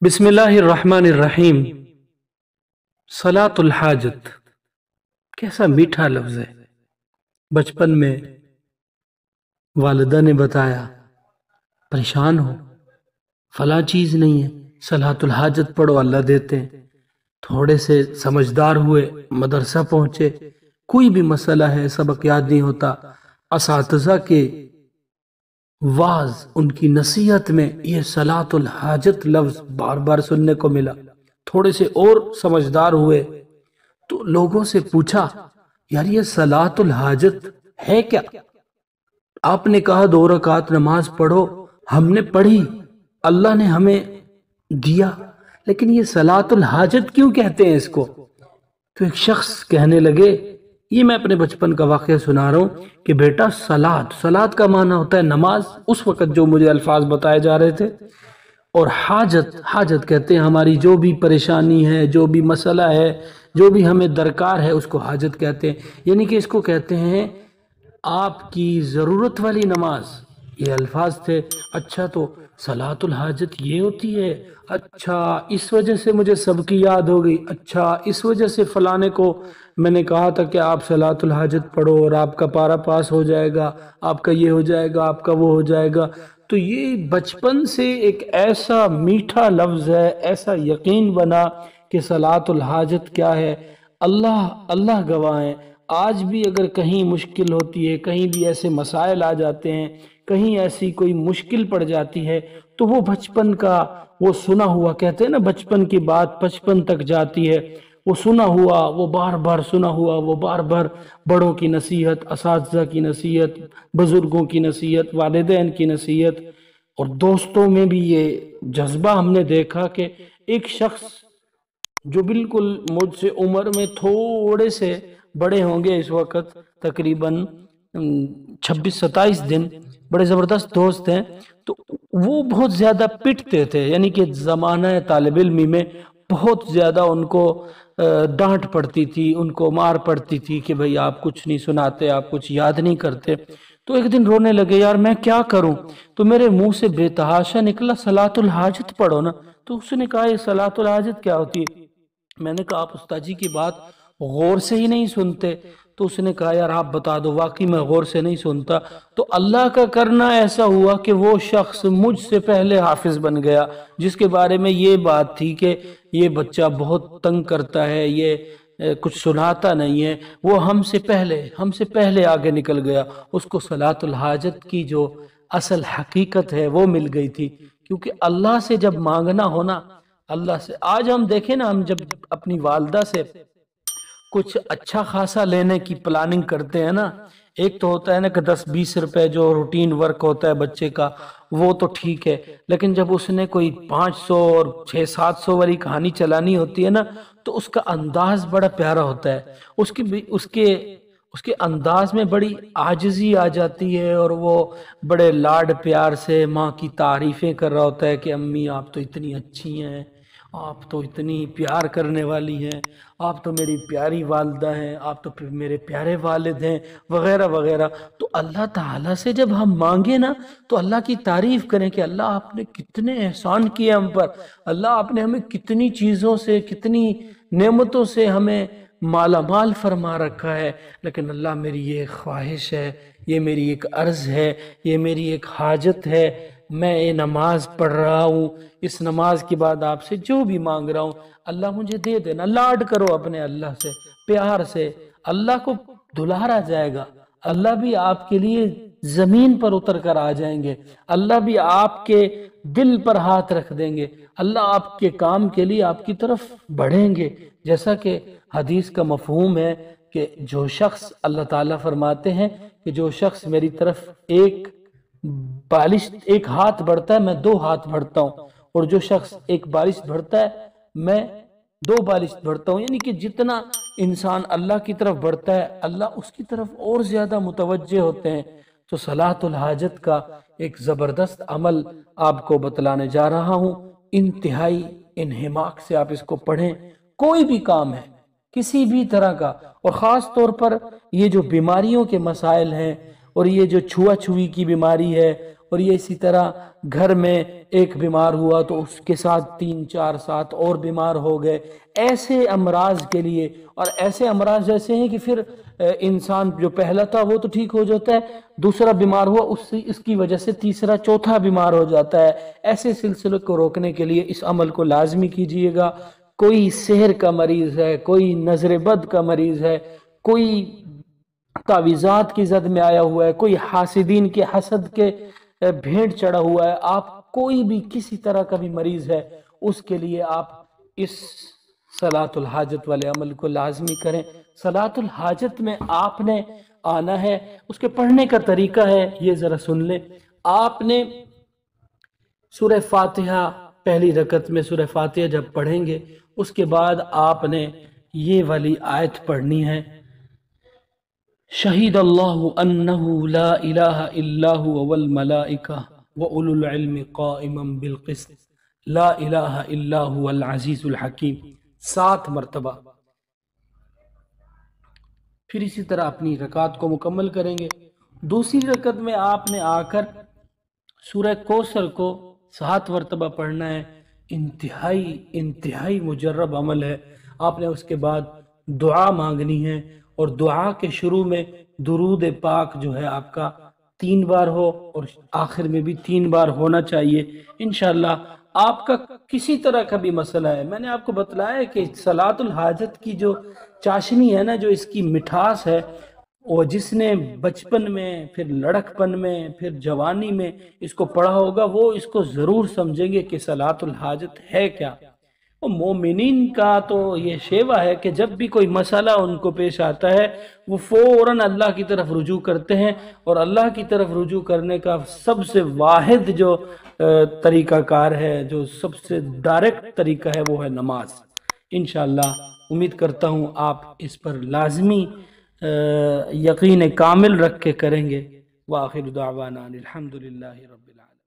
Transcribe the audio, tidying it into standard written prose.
बिस्मिल्लाहिर्रहमानिर्रहीम। सलातुल हाजत कैसा मीठा लफ्ज है। बचपन में वालिदा ने बताया, परेशान हो, फला चीज नहीं है, सलातुल हाजत पढ़ो, अल्लाह देते हैं। थोड़े से समझदार हुए, मदरसा पहुंचे, कोई भी मसला है, सबक याद नहीं होता, असातिज़ा के वाज, उनकी नसीहत में ये सलातुल हाजत लफ्ज बार बार सुनने को मिला। थोड़े से और समझदार हुए तो लोगों से पूछा, यार ये सलातुल हाजत है क्या? आपने कहा 2 रकात नमाज पढ़ो, हमने पढ़ी, अल्लाह ने हमें दिया, लेकिन ये सलातुल हाजत क्यों कहते हैं इसको? तो एक शख्स कहने लगे, ये मैं अपने बचपन का वाक़या सुना रहा हूँ कि बेटा सलात का माना होता है नमाज। उस वक़्त जो मुझे अल्फाज बताए जा रहे थे, और हाजत कहते हैं हमारी जो भी परेशानी है, जो भी मसला है, जो भी हमें दरकार है, उसको हाजत कहते हैं। यानी कि इसको कहते हैं आपकी ज़रूरत वाली नमाज। ये अल्फाज थे। अच्छा, तो सलातुल हाजत ये होती है, अच्छा इस वजह से मुझे सबकी याद हो गई, अच्छा इस वजह से फलाने को मैंने कहा था कि आप सलातुल हाजत पढ़ो और आपका पारा पास हो जाएगा, आपका ये हो जाएगा, आपका वो हो जाएगा। तो ये बचपन से एक ऐसा मीठा लफ्ज़ है, ऐसा यकीन बना कि सलातुल हाजत क्या है। अल्लाह गवाह है, आज भी अगर कहीं मुश्किल होती है, कहीं भी ऐसे मसाइल आ जाते हैं, कहीं ऐसी कोई मुश्किल पड़ जाती है, तो वो बचपन का वो सुना हुआ, कहते हैं ना बचपन की बात बचपन तक जाती है, वो सुना हुआ, वो बार बार सुना हुआ, वो बार बार बड़ों की नसीहत, असातिज़ा की नसीहत, बुजुर्गों की नसीहत, वालिदैन की नसीहत, और दोस्तों में भी ये जज्बा हमने देखा कि एक शख्स जो बिल्कुल मुझसे उम्र में थोड़े से बड़े होंगे, इस वक्त तकरीबन 26-27 दिन, बड़े ज़बरदस्त दोस्त हैं, तो वो बहुत ज़्यादा पिटते थे। यानी कि ज़माना तालिब इल्मी में बहुत ज़्यादा उनको डांट पड़ती थी, उनको मार पड़ती थी कि भाई आप कुछ नहीं सुनाते, आप कुछ याद नहीं करते। तो एक दिन रोने लगे, यार मैं क्या करूं? तो मेरे मुंह से बेतहाशा निकला, सलातुल हाजत पढ़ो ना। तो उसने कहा, ये सलातुल हाजत क्या होती है? मैंने कहा, आप उस्ताद जी की बात गौर से ही नहीं सुनते। तो उसने कहा, यार आप बता दो। वाकई मैं गौर से नहीं सुनता। तो अल्लाह का करना ऐसा हुआ कि वो शख्स मुझसे पहले हाफिज बन गया, जिसके बारे में ये बात थी कि ये बच्चा बहुत तंग करता है, ये कुछ सुनाता नहीं है, वो हमसे पहले आगे निकल गया। उसको सलातुल हाजत की जो असल हकीकत है वो मिल गई थी। क्योंकि अल्लाह से जब मांगना हो ना, अल्लाह से, आज हम देखें ना, हम जब अपनी वालदा से कुछ अच्छा खासा लेने की प्लानिंग करते हैं ना, एक तो होता है ना कि 10-20 रुपए जो रूटीन वर्क होता है बच्चे का, वो तो ठीक है, लेकिन जब उसने कोई 500 और 600-700 वाली कहानी चलानी होती है ना, तो उसका अंदाज बड़ा प्यारा होता है। उसके अंदाज में बड़ी आजिज़ी आ जाती है, और वो बड़े लाड प्यार से माँ की तारीफ़ें कर रहा होता है कि अम्मी आप तो इतनी अच्छी हैं, आप तो इतनी प्यार करने वाली हैं, आप तो मेरी प्यारी वालदा हैं, आप तो मेरे प्यारे वालिद हैं, वगैरह वगैरह। तो अल्लाह ताला से जब हम मांगे ना, तो अल्लाह की तारीफ करें कि अल्लाह आपने कितने एहसान किए हम पर, अल्लाह आपने हमें कितनी चीज़ों से, कितनी नेमतों से हमें माला माल फरमा रखा है। लेकिन अल्लाह मेरी ये ख्वाहिश है, ये मेरी एक अर्ज़ है, ये मेरी एक हाजत है, मैं ये नमाज पढ़ रहा हूँ, इस नमाज के बाद आपसे जो भी मांग रहा हूँ अल्लाह मुझे दे देना। लाड करो अपने अल्लाह से, प्यार से, अल्लाह को दुलारा जाएगा, अल्लाह भी आपके लिए जमीन पर उतर कर आ जाएंगे, अल्लाह भी आपके दिल पर हाथ रख देंगे, अल्लाह आपके काम के लिए आपकी तरफ बढ़ेंगे। जैसा कि हदीस का मफहूम है कि जो शख्स, अल्लाह ताला फरमाते हैं कि जो शख्स मेरी तरफ एक हाथ बढ़ता है, मैं 2 हाथ बढ़ता हूँ, और जो शख्स एक बारिश बढ़ता है, मैं 2 बारिश बढ़ता हूँ। यानी कि जितना इंसान अल्लाह की तरफ बढ़ता है, अल्लाह उसकी तरफ और ज्यादा मुतवज्जे होते हैं। तो सलातुल हाजत का एक जबरदस्त अमल आपको बतलाने जा रहा हूँ। इंतहाई इन्हिमाक से आप इसको पढ़ें। कोई भी काम है, किसी भी तरह का, और ख़ास तौर पर ये जो बीमारियों के मसाइल हैं, और ये जो छुआ छुई की बीमारी है, اور یہ اسی طرح گھر میں ایک بیمار ہوا تو اس کے ساتھ 3 4 7 اور بیمار ہو گئے، ایسے امراض کے لیے، اور ایسے امراض جیسے ہیں کہ پھر انسان جو پہلا تھا وہ تو ٹھیک ہو جاتا ہے، دوسرا بیمار ہوا اس کی وجہ سے تیسرا چوتھا بیمار ہو جاتا ہے۔ ایسے سلسلے کو روکنے کے لیے اس عمل کو لازمی کیجئے گا۔ کوئی سحر کا مریض ہے، کوئی نظر بد کا مریض ہے، کوئی تعویذات کی زد میں آیا ہوا ہے، کوئی حاسدین کے حسد کے بھیڑ چڑھا ہوا ہے، آپ کوئی بھی کسی طرح کا بھی مریض ہے، اس کے لیے آپ اس صلاۃ الحاجت والے عمل کو لازمی کریں۔ صلاۃ الحاجت میں آپ نے آنا ہے، اس کے پڑھنے کا طریقہ ہے یہ ذرا سن لیں۔ آپ نے سورہ فاتحہ پہلی رکعت میں سورہ فاتحہ جب پڑھیں گے، اس کے بعد آپ نے یہ والی آیت پڑھنی ہے، شہید اللہ انہ لا الہ الا هو والملائکہ واولو العلم قائما بالقسط لا الہ الا هو العزیز الحکیم، 7 مرتبہ۔ پھر اسی طرح اپنی رکعت کو مکمل کریں گے۔ دوسری رکعت میں آپ نے آ کر سورہ کوثر کو 7 مرتبہ پڑھنا ہے، انتہائی مجرب عمل ہے۔ آپ نے اس کے بعد دعا مانگنی ہے، اور دعا کے شروع میں درود پاک جو ہے آپ کا 3 بار ہو، اور آخر میں بھی 3 بار ہونا چاہیے۔ انشاءاللہ آپ کا کسی طرح کا بھی مسئلہ ہے، میں نے آپ کو بتلایا ہے کہ صلاۃ الحاجت کی جو چاشنی ہے نا، جو اس کی مٹھاس ہے، وہ جس نے بچپن میں، پھر لڑکپن میں، پھر جوانی میں اس کو پڑھا ہوگا، وہ اس کو ضرور سمجھیں گے کہ صلاۃ الحاجت ہے کیا۔ وہ مومنین کا تو یہ شیوہ ہے کہ جب بھی کوئی مسئلہ ان کو پیش آتا ہے، وہ فوراً اللہ کی طرف رجوع کرتے ہیں، اور اللہ کی طرف رجوع کرنے کا سب سے واحد جو طریقہ کار ہے، جو سب سے ڈائریکٹ طریقہ ہے، وہ ہے نماز۔ انشاءاللہ امید کرتا ہوں آپ اس پر لازمی یقین کامل رکھ کے کریں گے۔ وآخر دعوانا الحمدللہ رب العالمین۔